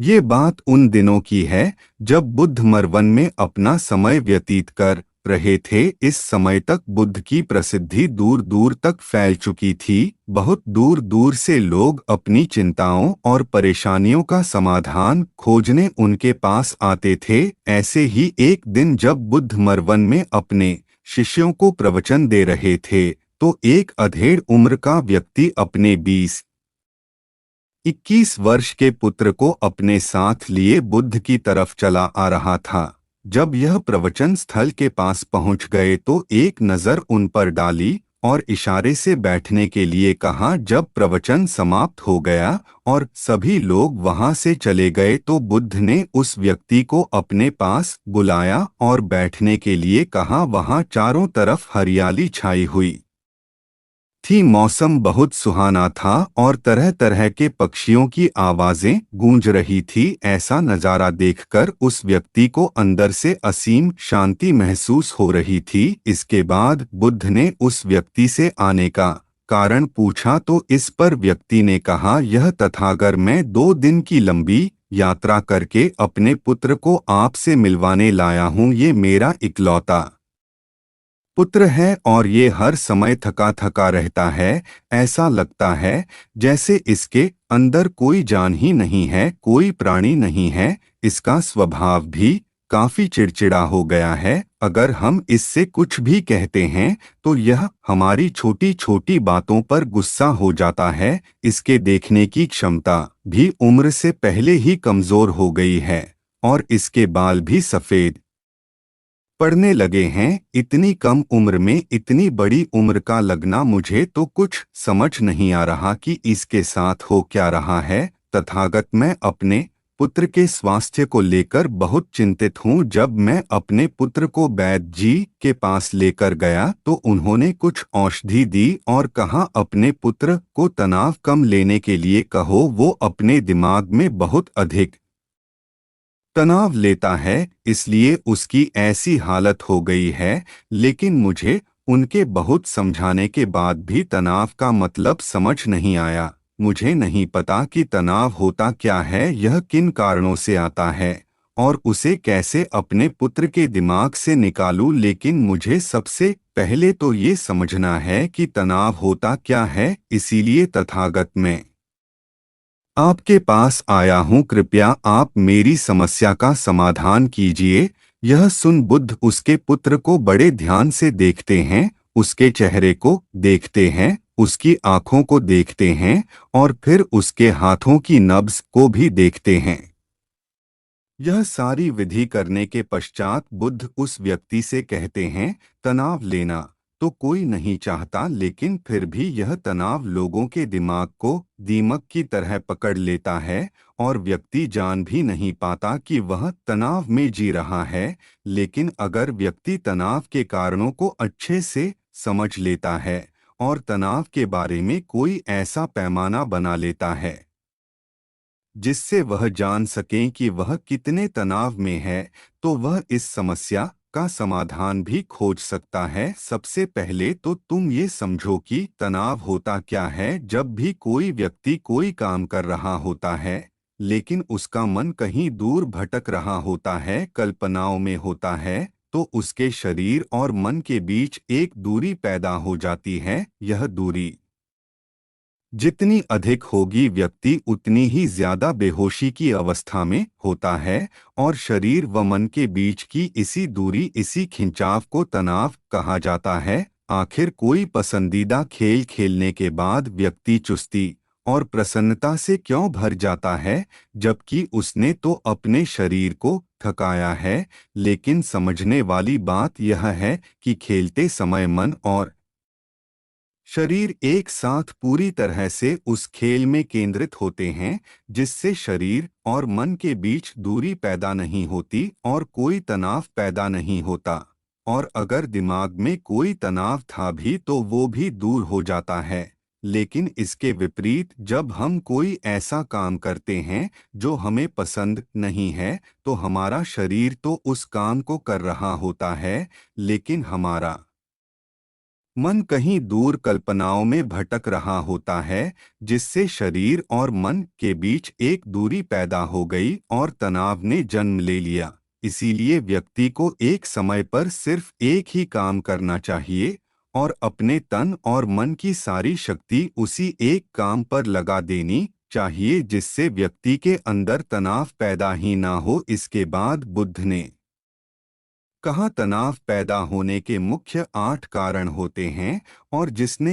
ये बात उन दिनों की है जब बुद्ध मरवन में अपना समय व्यतीत कर रहे थे। इस समय तक बुद्ध की प्रसिद्धि दूर दूर तक फैल चुकी थी। बहुत दूर दूर से लोग अपनी चिंताओं और परेशानियों का समाधान खोजने उनके पास आते थे। ऐसे ही एक दिन जब बुद्ध मरवन में अपने शिष्यों को प्रवचन दे रहे थे तो एक अधेड़ उम्र का व्यक्ति अपने 21 वर्ष के पुत्र को अपने साथ लिए बुद्ध की तरफ चला आ रहा था। जब यह प्रवचन स्थल के पास पहुंच गए तो एक नज़र उन पर डाली और इशारे से बैठने के लिए कहा। जब प्रवचन समाप्त हो गया और सभी लोग वहां से चले गए तो बुद्ध ने उस व्यक्ति को अपने पास बुलाया और बैठने के लिए कहा। वहां चारों तरफ हरियाली छाई हुई थी, मौसम बहुत सुहाना था और तरह तरह के पक्षियों की आवाजें गूंज रही थी। ऐसा नज़ारा देखकर उस व्यक्ति को अंदर से असीम शांति महसूस हो रही थी। इसके बाद बुद्ध ने उस व्यक्ति से आने का कारण पूछा तो इस पर व्यक्ति ने कहा, यह तथागत मैं 2 दिन की लंबी यात्रा करके अपने पुत्र को आपसे मिलवाने लाया हूँ। ये मेरा इकलौता पुत्र है और ये हर समय थका थका रहता है। ऐसा लगता है जैसे इसके अंदर कोई जान ही नहीं है, कोई प्राणी नहीं है। इसका स्वभाव भी काफी चिड़चिड़ा हो गया है। अगर हम इससे कुछ भी कहते हैं तो यह हमारी छोटी छोटी बातों पर गुस्सा हो जाता है। इसके देखने की क्षमता भी उम्र से पहले ही कमजोर हो गई है और इसके बाल भी सफेद पड़ने लगे हैं। इतनी कम उम्र में इतनी बड़ी उम्र का लगना, मुझे तो कुछ समझ नहीं आ रहा कि इसके साथ हो क्या रहा है। तथागत मैं अपने पुत्र के स्वास्थ्य को लेकर बहुत चिंतित हूँ। जब मैं अपने पुत्र को वैद्य जी के पास लेकर गया तो उन्होंने कुछ औषधि दी और कहा अपने पुत्र को तनाव कम लेने के लिए कहो। वो अपने दिमाग में बहुत अधिक तनाव लेता है, इसलिए उसकी ऐसी हालत हो गई है। लेकिन मुझे उनके बहुत समझाने के बाद भी तनाव का मतलब समझ नहीं आया। मुझे नहीं पता कि तनाव होता क्या है, यह किन कारणों से आता है और उसे कैसे अपने पुत्र के दिमाग से निकालूं। लेकिन मुझे सबसे पहले तो ये समझना है कि तनाव होता क्या है। इसीलिए तथागत मैं आपके पास आया हूँ, कृपया आप मेरी समस्या का समाधान कीजिए। यह सुन बुद्ध उसके पुत्र को बड़े ध्यान से देखते हैं, उसके चेहरे को देखते हैं, उसकी आंखों को देखते हैं और फिर उसके हाथों की नब्ज को भी देखते हैं। यह सारी विधि करने के पश्चात बुद्ध उस व्यक्ति से कहते हैं, तनाव लेना तो कोई नहीं चाहता, लेकिन फिर भी यह तनाव लोगों के दिमाग को दीमक की तरह पकड़ लेता है और व्यक्ति जान भी नहीं पाता कि वह तनाव में जी रहा है। लेकिन अगर व्यक्ति तनाव के कारणों को अच्छे से समझ लेता है और तनाव के बारे में कोई ऐसा पैमाना बना लेता है जिससे वह जान सकें कि वह कितने तनाव में है, तो वह इस समस्या का समाधान भी खोज सकता है। सबसे पहले तो तुम ये समझो कि तनाव होता क्या है। जब भी कोई व्यक्ति कोई काम कर रहा होता है लेकिन उसका मन कहीं दूर भटक रहा होता है, कल्पनाओं में होता है, तो उसके शरीर और मन के बीच एक दूरी पैदा हो जाती है। यह दूरी जितनी अधिक होगी, व्यक्ति उतनी ही ज्यादा बेहोशी की अवस्था में होता है और शरीर व मन के बीच की इसी दूरी, इसी खिंचाव को तनाव कहा जाता है। आखिर कोई पसंदीदा खेल खेलने के बाद व्यक्ति चुस्ती और प्रसन्नता से क्यों भर जाता है, जबकि उसने तो अपने शरीर को थकाया है। लेकिन समझने वाली बात यह है कि खेलते समय मन और शरीर एक साथ पूरी तरह से उस खेल में केंद्रित होते हैं, जिससे शरीर और मन के बीच दूरी पैदा नहीं होती और कोई तनाव पैदा नहीं होता। और अगर दिमाग में कोई तनाव था भी तो वो भी दूर हो जाता है। लेकिन इसके विपरीत जब हम कोई ऐसा काम करते हैं जो हमें पसंद नहीं है तो हमारा शरीर तो उस काम को कर रहा होता है, लेकिन हमारा मन कहीं दूर कल्पनाओं में भटक रहा होता है, जिससे शरीर और मन के बीच एक दूरी पैदा हो गई और तनाव ने जन्म ले लिया। इसीलिए व्यक्ति को एक समय पर सिर्फ एक ही काम करना चाहिए और अपने तन और मन की सारी शक्ति उसी एक काम पर लगा देनी चाहिए, जिससे व्यक्ति के अंदर तनाव पैदा ही ना हो। इसके बाद बुद्ध ने कहा तनाव पैदा होने के मुख्य 8 कारण होते हैं और जिसने